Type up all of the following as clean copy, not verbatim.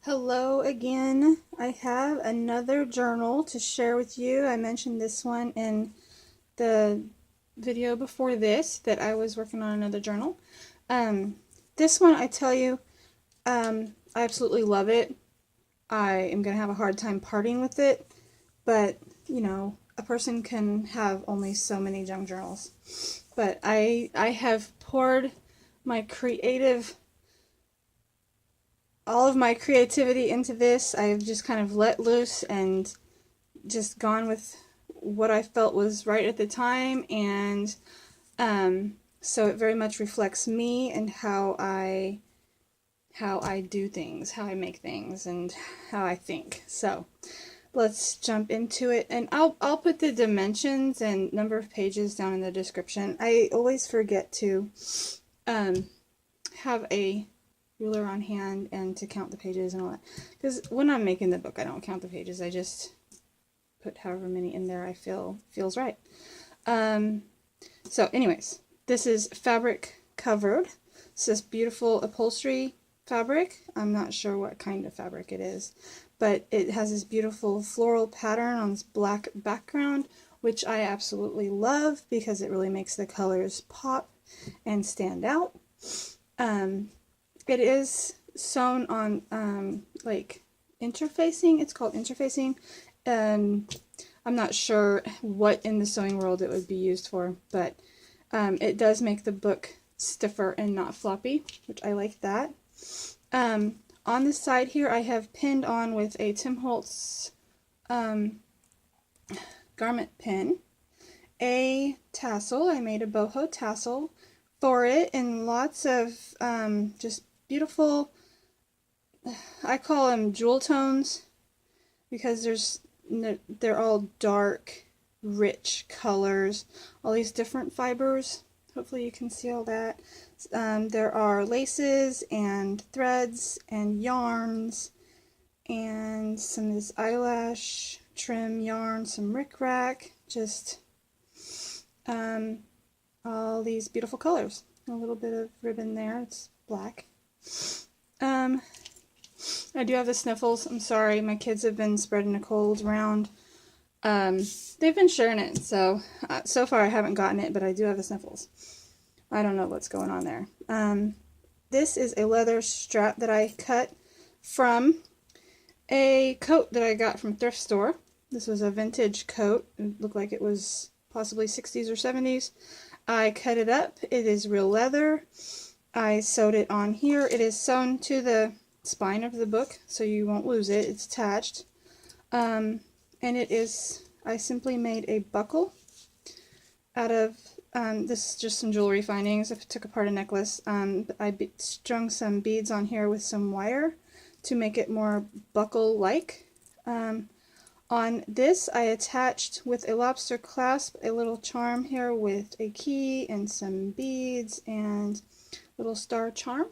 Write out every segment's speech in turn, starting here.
Hello again. I have another journal to share with you. I mentioned this one in the video before this that I was working on another journal. This one, I tell you, I absolutely love it. I am going to have a hard time parting with it, but you know, a person can have only so many junk journals. But I have poured my all of my creativity into this. I've just kind of let loose and just gone with what I felt was right at the time, and so it very much reflects me and how I do things, how I make things, and how I think. So let's jump into it, and I'll put the dimensions and number of pages down in the description. I always forget to have a ruler on hand and to count the pages and all that, because when I'm making the book I don't count the pages. I just put however many in there I feel feels right. So anyways, this is fabric covered. It's this beautiful upholstery fabric. I'm not sure what kind of fabric it is, but it has this beautiful floral pattern on this black background, which I absolutely love because it really makes the colors pop and stand out. It is sewn on like interfacing. It's called interfacing. I'm not sure what in the sewing world it would be used for, but it does make the book stiffer and not floppy, which I like that. On the side here I have pinned on with a Tim Holtz garment pin a tassel. I made a boho tassel for it in lots of just beautiful, I call them jewel tones, because they're all dark, rich colors, all these different fibers. Hopefully you can see all that. There are laces and threads and yarns and some of this eyelash trim yarn, some rickrack, just all these beautiful colors. A little bit of ribbon there, it's black. I do have the sniffles. I'm sorry, my kids have been spreading a cold around. They've been sharing it, so so far I haven't gotten it, but I do have the sniffles. I don't know what's going on there. This is a leather strap that I cut from a coat that I got from a thrift store. This was a vintage coat. It looked like it was possibly 60s or 70s. I cut it up. It is real leather. I sewed it on here. It is sewn to the spine of the book, so you won't lose it. It's attached. And it is, I simply made a buckle out of, this is just some jewelry findings. I took apart a necklace. I strung some beads on here with some wire to make it more buckle-like. On this, I attached with a lobster clasp a little charm here with a key and some beads and little star charm.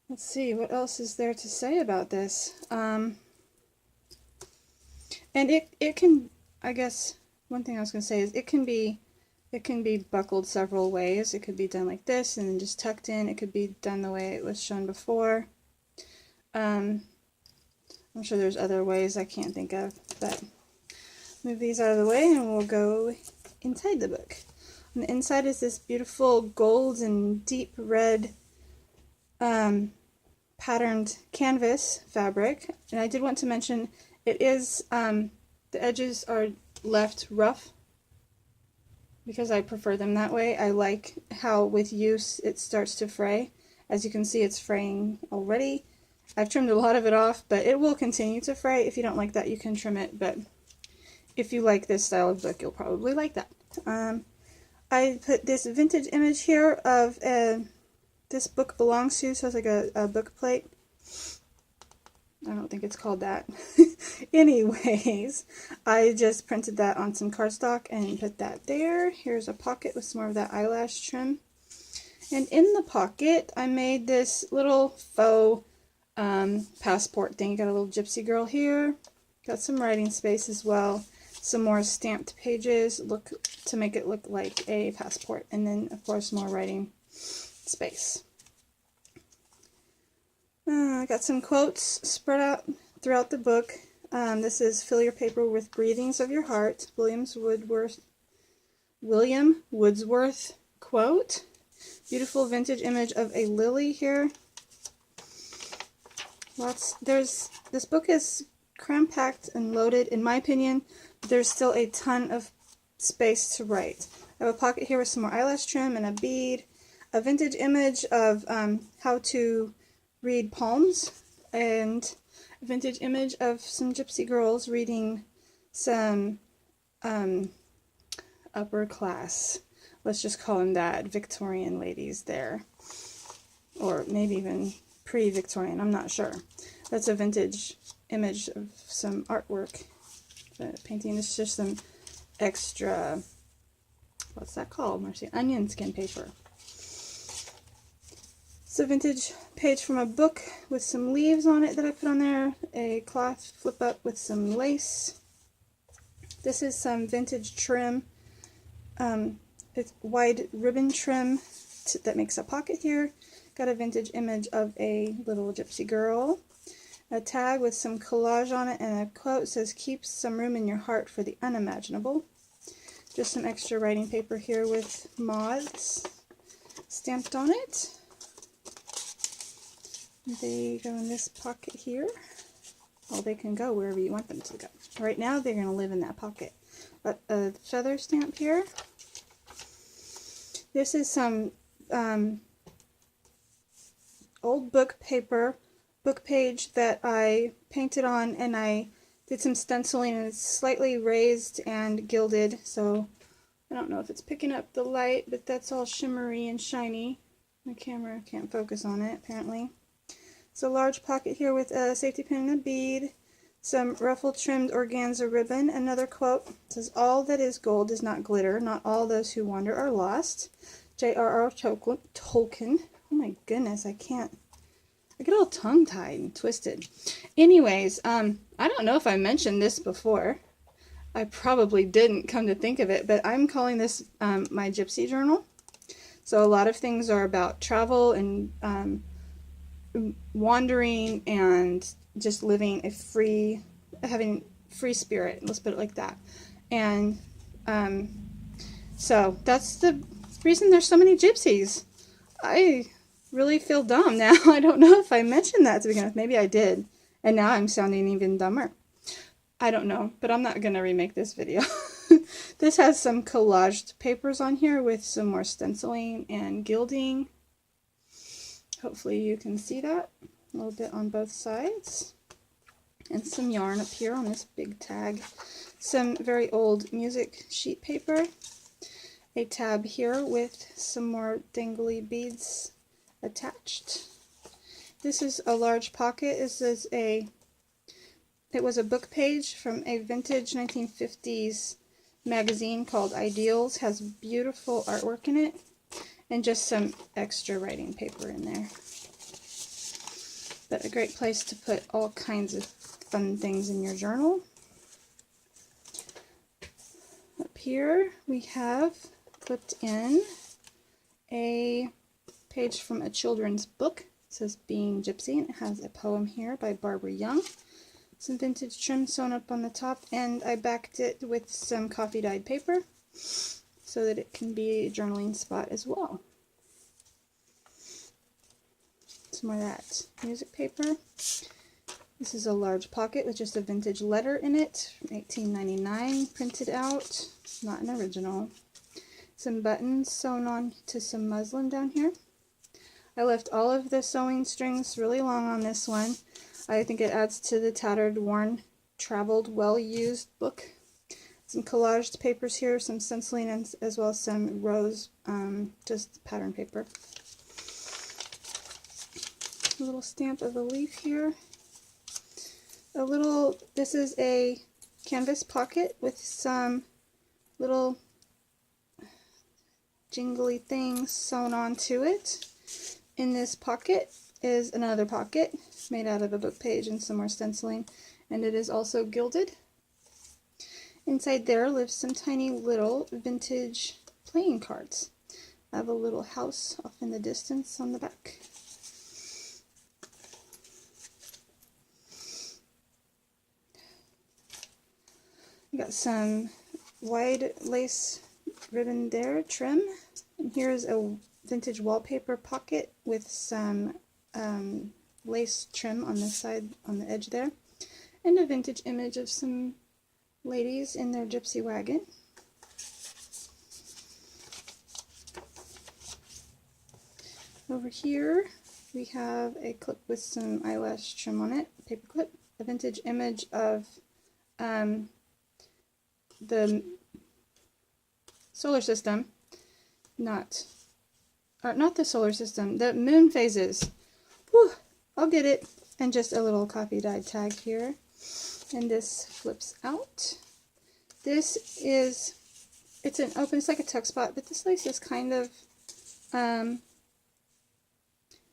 Let's see, what else is there to say about this? And it can, I guess, one thing I was going to say is it can be buckled several ways. It could be done like this and then just tucked in. It could be done the way it was shown before. I'm sure there's other ways I can't think of, but move these out of the way and we'll go inside the book. On the inside is this beautiful gold and deep red patterned canvas fabric, and I did want to mention it is the edges are left rough because I prefer them that way. I like how with use it starts to fray. As you can see, it's fraying already. I've trimmed a lot of it off, but it will continue to fray. If you don't like that, you can trim it, but if you like this style of book, you'll probably like that. I put this vintage image here of this book belongs to, so it's like a book plate. I don't think it's called that. Anyways, I just printed that on some cardstock and put that there. Here's a pocket with some more of that eyelash trim. And in the pocket, I made this little faux passport thing. Got a little gypsy girl here. Got some writing space as well. Some more stamped pages to make it look like a passport. And then, of course, more writing space. I got some quotes spread out throughout the book. This is Fill Your Paper with Breathings of Your Heart, William Wordsworth quote. Beautiful vintage image of a lily here. This book is cram-packed and loaded. In my opinion, there's still a ton of space to write. I have a pocket here with some more eyelash trim and a bead, a vintage image of how to read palms, and a vintage image of some gypsy girls reading some upper class, let's just call them that, Victorian ladies there, or maybe even pre-Victorian, I'm not sure. That's a vintage image of some artwork. The painting is just some extra, what's that called, Marcy? Onion skin paper. It's a vintage page from a book with some leaves on it that I put on there, a cloth flip up with some lace. This is some vintage trim. It's wide ribbon trim that makes a pocket here. Got a vintage image of a little gypsy girl. A tag with some collage on it and a quote says, "Keep some room in your heart for the unimaginable." Just some extra writing paper here with moths stamped on it. They go in this pocket here. Well, they can go wherever you want them to go. Right now, they're going to live in that pocket. A feather stamp here. This is some old book page that I painted on, and I did some stenciling, and it's slightly raised and gilded, so I don't know if it's picking up the light, but that's all shimmery and shiny. My camera can't focus on it, apparently. It's a large pocket here with a safety pin and a bead, some ruffle trimmed organza ribbon. Another quote says, "All that is gold is not glitter. Not all those who wander are lost." J.R.R. Tolkien. Oh my goodness, I get all tongue-tied and twisted. Anyways, I don't know if I mentioned this before. I probably didn't, come to think of it, but I'm calling this my gypsy journal. So a lot of things are about travel and wandering and just living having free spirit, let's put it like that. And so that's the reason there's so many gypsies. I really feel dumb now. I don't know if I mentioned that to begin with. Maybe I did, and now I'm sounding even dumber. I don't know, but I'm not going to remake this video. This has some collaged papers on here with some more stenciling and gilding. Hopefully you can see that a little bit on both sides. And some yarn up here on this big tag. Some very old music sheet paper. A tab here with some more dangly beads attached. This is a large pocket. It was a book page from a vintage 1950s magazine called Ideals. Has beautiful artwork in it. And just some extra writing paper in there. But a great place to put all kinds of fun things in your journal. Up here we have clipped in a page from a children's book. It says Being Gypsy, and it has a poem here by Barbara Young. Some vintage trim sewn up on the top, and I backed it with some coffee dyed paper, so that it can be a journaling spot as well. Some more of that music paper. This is a large pocket with just a vintage letter in it from 1899, printed out, not an original. Some buttons sewn on to some muslin down here. I left all of the sewing strings really long on this one. I think it adds to the tattered, worn, traveled, well-used book. Some collaged papers here, some stenciling, and as well as some rose, just pattern paper. A little stamp of a leaf here. This is a canvas pocket with some little jingly things sewn onto it. In this pocket is another pocket made out of a book page and some more stenciling, and it is also gilded. Inside there lives some tiny little vintage playing cards. I have a little house off in the distance on the back. We got some wide lace ribbon there trim, and here's a vintage wallpaper pocket with some lace trim on the side, on the edge there, and a vintage image of some ladies in their gypsy wagon. Over here we have a clip with some eyelash trim on it, paper clip, a vintage image of the solar system, not the solar system, the moon phases. Whew, I'll get it. And just a little coffee dyed tag here. And this flips out. This is, it's an open, it's like a tuck spot, but this lace is kind of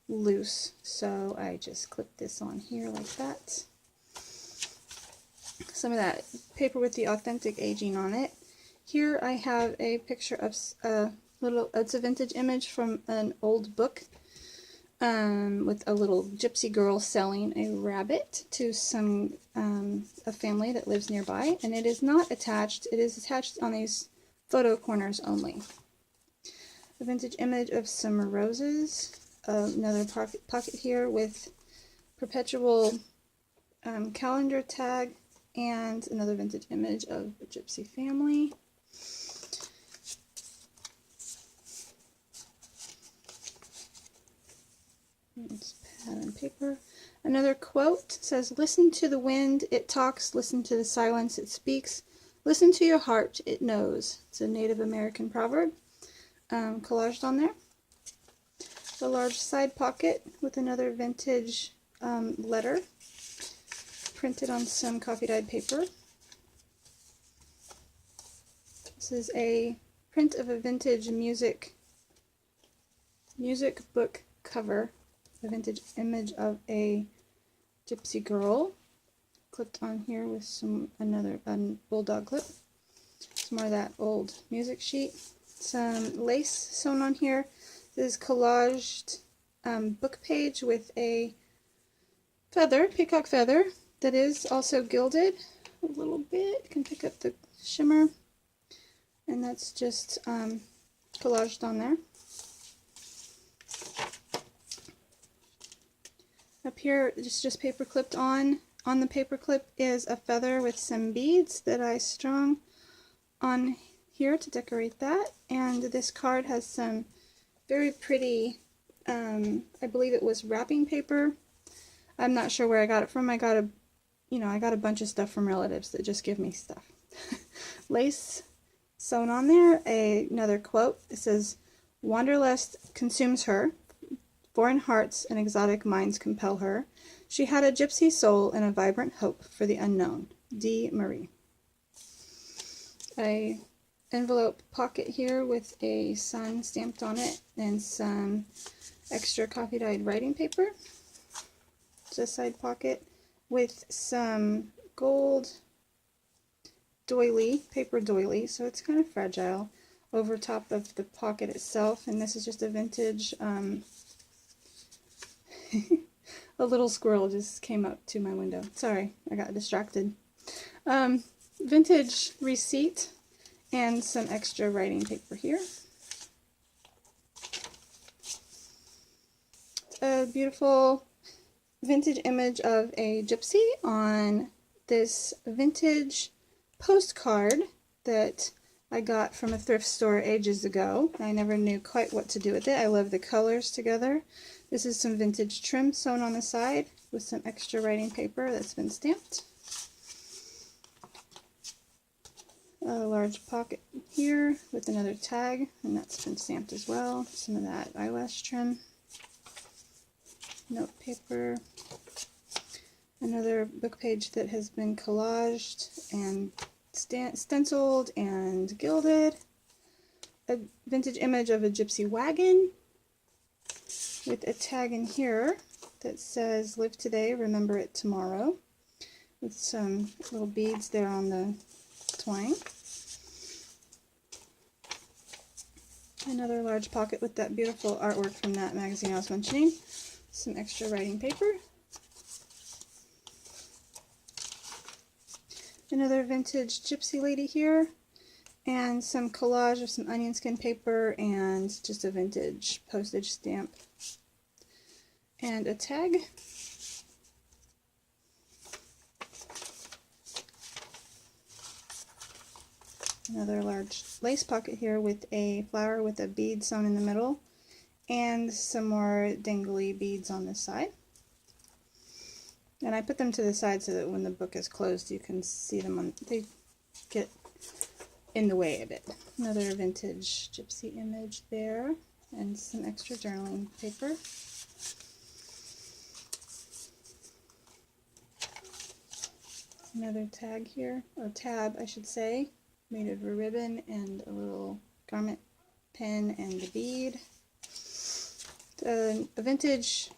loose. So I just clip this on here like that. Some of that paper with the authentic aging on it. Here I have a picture of it's a vintage image from an old book with a little gypsy girl selling a rabbit to a family that lives nearby, and it is not attached. It is attached on these photo corners only. A vintage image of some roses, another pocket here with perpetual calendar tag, and another vintage image of a gypsy family. It's pattern paper. Another quote says, "Listen to the wind, it talks. Listen to the silence, it speaks. Listen to your heart, it knows." It's a Native American proverb collaged on there. A large side pocket with another vintage letter printed on some coffee dyed paper. This is a print of a vintage music book cover. A vintage image of a gypsy girl clipped on here with another bulldog clip. Some more of that old music sheet. Some lace sewn on here. This is collaged book page with a feather, peacock feather, that is also gilded a little bit. You can pick up the shimmer, and that's just collaged on there. Up here, just paper clipped on. On the paper clip is a feather with some beads that I strung on here to decorate that. And this card has some very pretty, I believe it was wrapping paper. I'm not sure where I got it from. I got a bunch of stuff from relatives that just give me stuff. Lace sewn on there. Another quote. It says, "Wanderlust consumes her. Foreign hearts and exotic minds compel her. She had a gypsy soul and a vibrant hope for the unknown. D. Marie." A envelope pocket here with a sun stamped on it and some extra coffee dyed writing paper. It's a side pocket with some gold doily, paper doily, so it's kind of fragile, over top of the pocket itself. And this is just a vintage a little squirrel just came up to my window. Sorry, I got distracted. Vintage receipt and some extra writing paper here. A beautiful vintage image of a gypsy on this vintage postcard that I got from a thrift store ages ago. I never knew quite what to do with it. I love the colors together. This is some vintage trim sewn on the side with some extra writing paper that's been stamped. A large pocket here with another tag, and that's been stamped as well. Some of that eyelash trim. Note paper. Another book page that has been collaged and stenciled and gilded. A vintage image of a gypsy wagon with a tag in here that says, "Live today, remember it tomorrow," with some little beads there on the twine. Another large pocket with that beautiful artwork from that magazine I was mentioning. Some extra writing paper. Another vintage gypsy lady here, and some collage of some onion skin paper and just a vintage postage stamp and a tag. Another large lace pocket here with a flower with a bead sewn in the middle and some more dangly beads on this side. And I put them to the side so that when the book is closed you can see them on, they get in the way a bit. Another vintage gypsy image there and some extra journaling paper. Another tag here, or tab I should say, made of a ribbon and a little garment pin and a bead. A vintage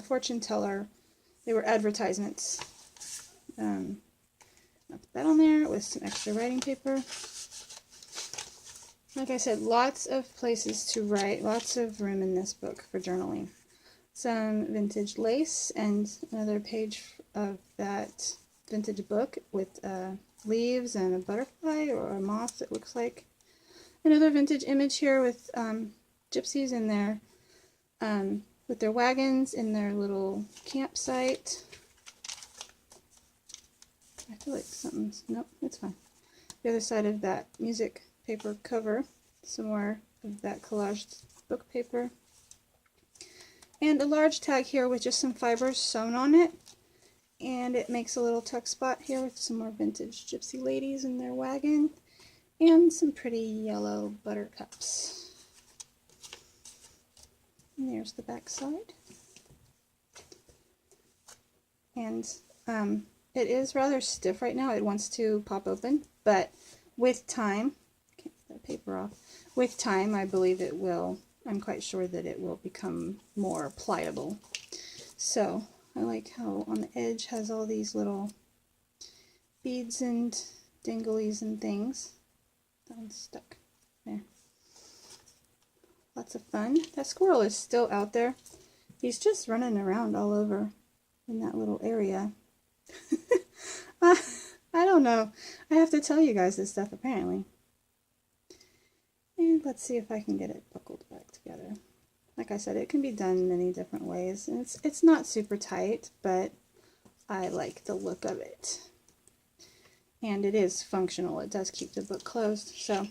fortune teller. They were advertisements. I'll put that on there with some extra writing paper. Like I said, lots of places to write, lots of room in this book for journaling. Some vintage lace and another page of that vintage book with leaves and a butterfly or a moth, it looks like. Another vintage image here with gypsies in their with their wagons in their little campsite. I feel like something's, nope, it's fine. The other side of that music paper cover, some more of that collaged book paper. And a large tag here with just some fibers sewn on it. And it makes a little tuck spot here with some more vintage gypsy ladies in their wagon. And some pretty yellow buttercups. And there's the back side. And it is rather stiff right now. It wants to pop open, but with time, can't get that paper off. With time, I believe it will. I'm quite sure that it will become more pliable. So I like how on the edge has all these little beads and dinglies and things. That one's stuck there. Lots of fun. That squirrel is still out there. He's just running around all over in that little area. I don't know. I have to tell you guys this stuff apparently. And let's see if I can get it buckled back together. Like I said, it can be done many different ways. And it's not super tight, but I like the look of it. And it is functional. It does keep the book closed. So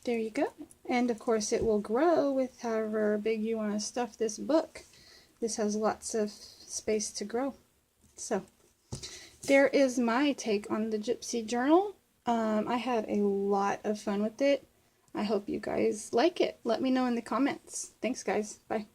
there you go. And of course it will grow with however big you want to stuff this book. This has lots of space to grow. So there is my take on the Gypsy Journal. I had a lot of fun with it. I hope you guys like it. Let me know in the comments. Thanks guys. Bye.